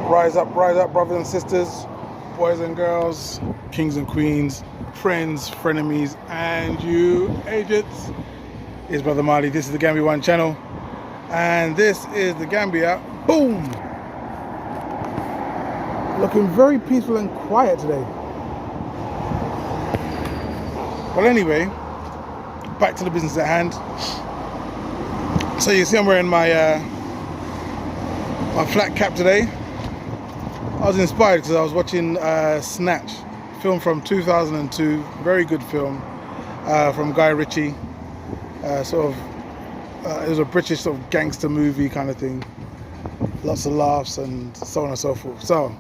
Rise up, brothers and sisters, boys and girls, kings and queens, friends, frenemies, and you agents. It's Brother Marley. This is the Gambia One channel, and this is the Gambia. Boom! Looking very peaceful and quiet today. Well, anyway, back to the business at hand. So you see, I'm wearing my my flat cap today. I was inspired because I was watching Snatch, film from 2002, very good film from Guy Ritchie. It was a British sort of gangster movie kind of thing. Lots of laughs and so on and so forth. So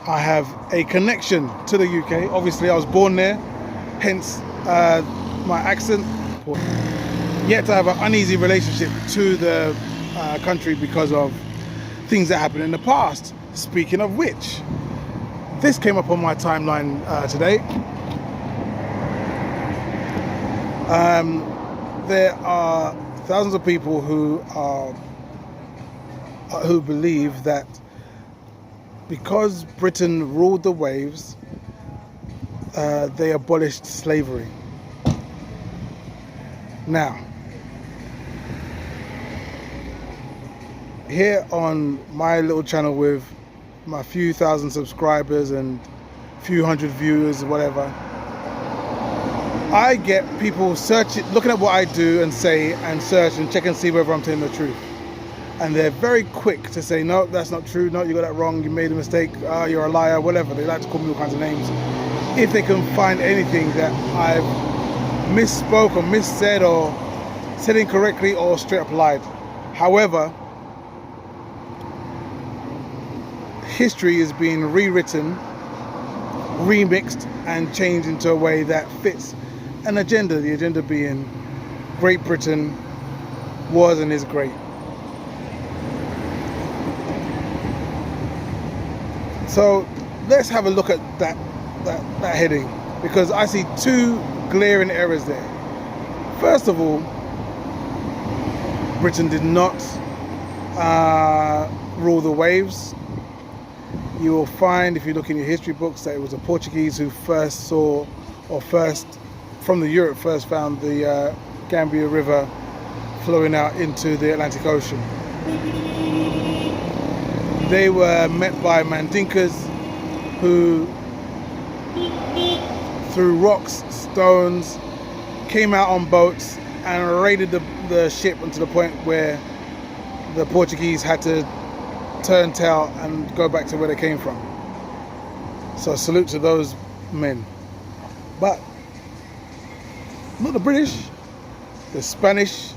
I have a connection to the UK. Obviously, I was born there, hence my accent. Yet I have an uneasy relationship to the country because of things that happened in the past. Speaking of which, this came up on my timeline today. There are thousands of people who believe that because Britain ruled the waves, they abolished slavery. Now, here on my little channel with my few thousand subscribers and few hundred viewers or whatever, I get people looking at what I do and say and search and check and see whether I'm telling the truth. And they're very quick to say, no, that's not true, no, you got that wrong, you made a mistake, you're a liar, whatever. They like to call me all kinds of names. If they can find anything that I've misspoke or missaid or said incorrectly or straight up lied. However, history is being rewritten, remixed and changed into a way that fits an agenda, the agenda being Great Britain was and is great. So let's have a look at that heading, because I see two glaring errors there. First of all, Britain did not rule the waves. You will find, if you look in your history books, that it was the Portuguese who first from Europe first found the Gambia River flowing out into the Atlantic Ocean. They were met by Mandinkas who threw rocks, stones, came out on boats and raided the ship until the point where the Portuguese had to turn tail and go back to where they came from. So salute to those men. But not the British. The Spanish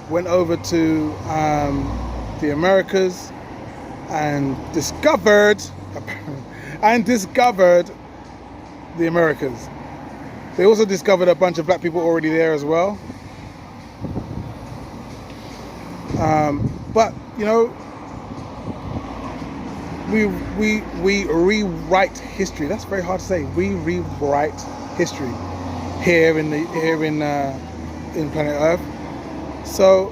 went over to the Americas and discovered the Americas. They also discovered a bunch of black people already there as well. But you know, we rewrite history. That's very hard to say. We rewrite history here in planet Earth. So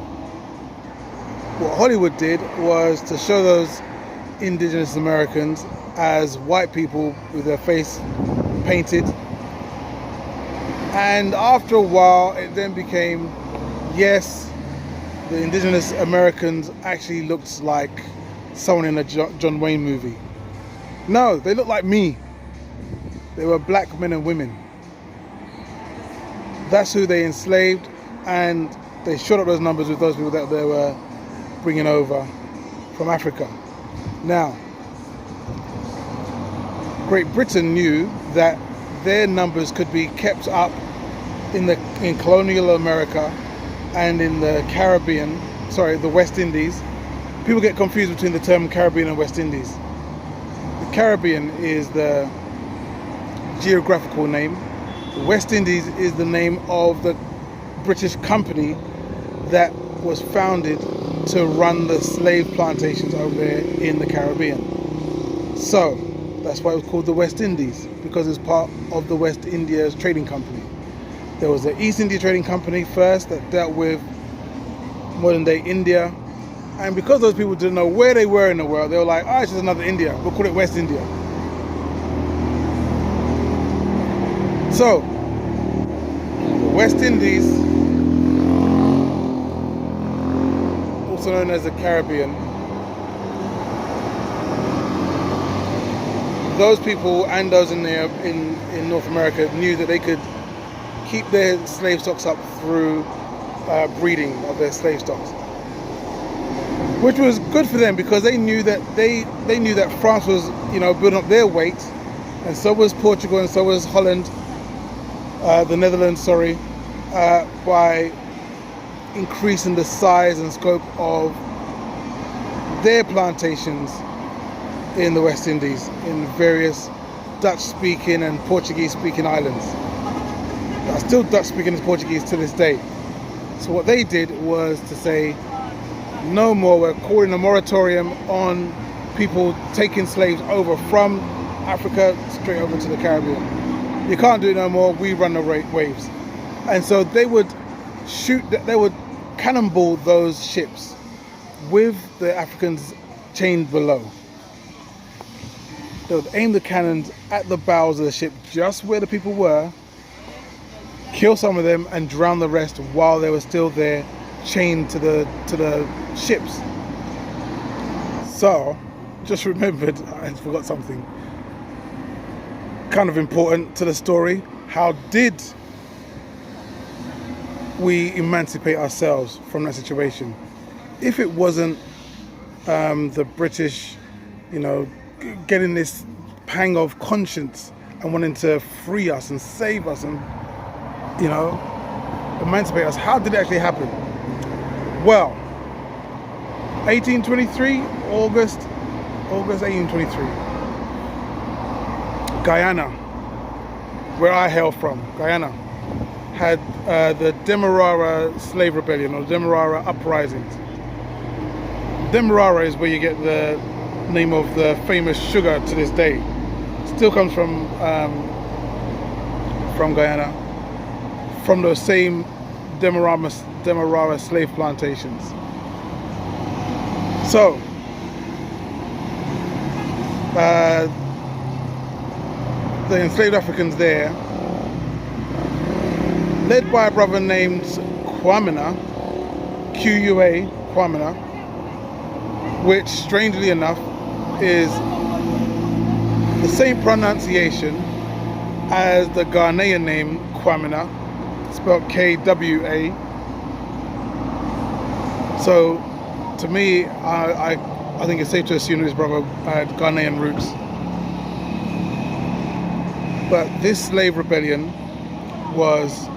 what Hollywood did was to show those indigenous Americans as white people with their face painted, and after a while it then became, yes, the indigenous Americans actually looked like someone in a John Wayne movie. No, they looked like me. They were black men and women. That's who they enslaved, and they shot up those numbers with those people that they were bringing over from Africa. Now, Great Britain knew that their numbers could be kept up in colonial America and in the Caribbean, the West Indies. People get confused between the term Caribbean and West Indies. The Caribbean is the geographical name. The West Indies is the name of the British company that was founded to run the slave plantations over there in the Caribbean. So that's why it was called the West Indies, because it's part of the West India's trading company. There was the East India Trading Company first that dealt with modern day India And because those people didn't know where they were in the world, they were like, oh, it's just another India. We'll call it West India. So, West Indies, also known as the Caribbean, those people and those in North America knew that they could keep their slave stocks up through breeding of their slave stocks, which was good for them because they knew that France was, building up their weight, and so was Portugal, and so was Holland, the Netherlands, by increasing the size and scope of their plantations in the West Indies, in various Dutch-speaking and Portuguese-speaking islands. There are still Dutch-speaking and Portuguese to this day. So what they did was to say, no more, we're calling a moratorium on people taking slaves over from Africa straight over to the Caribbean. You can't do it no more, we run the waves. And so they would cannonball those ships with the Africans chained below. They would aim the cannons at the bows of the ship, just where the people were, kill some of them and drown the rest while they were still there, chained to the ships. So, just remembered, I forgot something kind of important to the story. How did we emancipate ourselves from that situation? If it wasn't the British, getting this pang of conscience and wanting to free us and save us and, emancipate us, how did it actually happen? Well, 1823, August 1823. Guyana, where I hail from, Guyana, had the Demerara slave rebellion, or Demerara uprisings. Demerara is where you get the name of the famous sugar to this day. Still comes from Guyana, from those same Demerara slave plantations. So, the enslaved Africans there, led by a brother named Kwamina, Q-U-A, Kwamina, which strangely enough is the same pronunciation as the Ghanaian name Kwamina, spelled K-W-A. So to me, I think it's safe to assume his brother had Ghanaian roots. But this slave rebellion was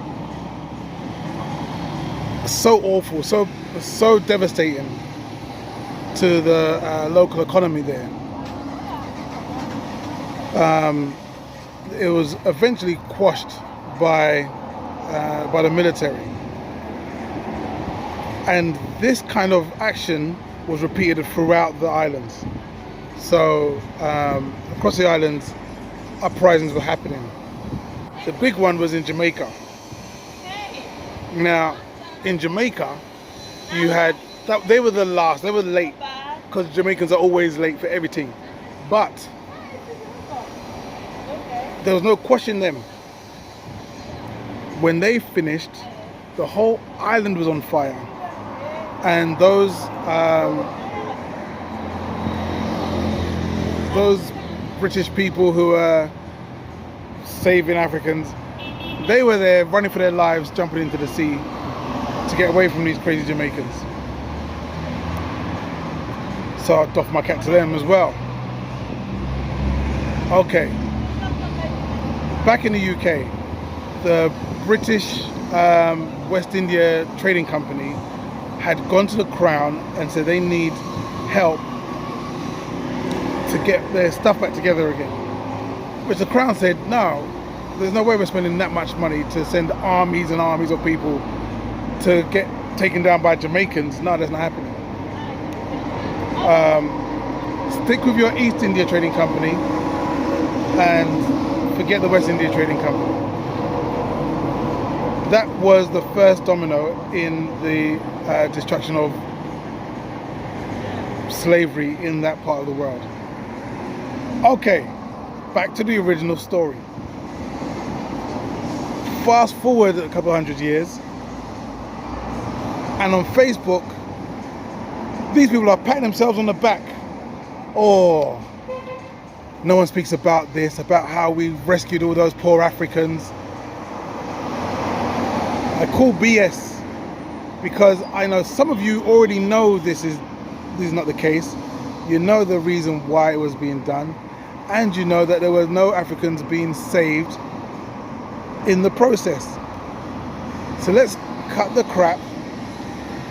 so awful, so devastating to the local economy there. It was eventually quashed by the military, and this kind of action was repeated throughout the islands. So across the islands, uprisings were happening. The big one was in Jamaica. Now, in Jamaica, you had they were the last, they were late, because Jamaicans are always late for everything. But there was no questioning them. When they finished, the whole island was on fire, and those British people who were saving Africans, they were there running for their lives, jumping into the sea to get away from these crazy Jamaicans. So I doff my cap to them as well. Okay, back in the UK, the British West India Trading Company had gone to the Crown and said they need help to get their stuff back together again. Which the Crown said, no, there's no way we're spending that much money to send armies and armies of people to get taken down by Jamaicans. No, that's not happening. Stick with your East India Trading Company and forget the West India Trading Company. That was the first domino in the destruction of slavery in that part of the world. Okay, back to the original story. Fast forward a couple hundred years, and on Facebook, these people are patting themselves on the back. Oh, no one speaks about this, about how we rescued all those poor Africans. I call BS because I know some of you already know this is not the case. You know the reason why it was being done, and you know that there were no Africans being saved in the process. So let's cut the crap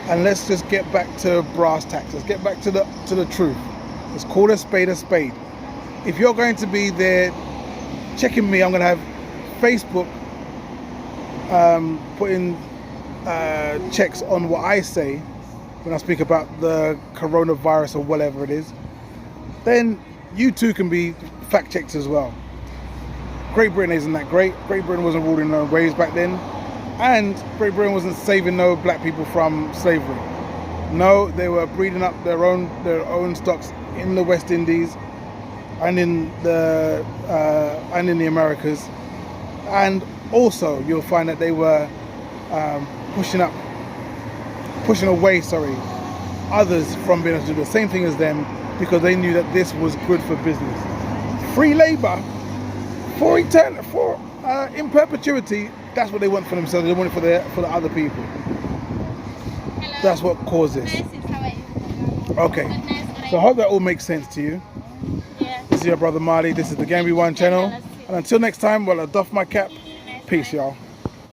and let's just get back to brass tacks. Let's get back to the truth. Let's call a spade a spade. If you're going to be there checking me, I'm going to have Facebook putting checks on what I say when I speak about the coronavirus or whatever it is. Then you too can be fact checked as well. Great Britain isn't that great. Great Britain wasn't ruling no waves back then, and Great Britain wasn't saving no black people from slavery. No, they were breeding up their own stocks in the West Indies and in the Americas, and also you'll find that they were pushing away others from being able to do the same thing as them, because they knew that this was good for business. Free labor in perpetuity. That's what they want for themselves. They want it for the other people. Hello. That's what caused this. Okay, so I hope that all makes sense to you. Yeah. This is your brother Marley. This is the Gamby One channel, and until next time, well, I doff my cap. Peace, y'all.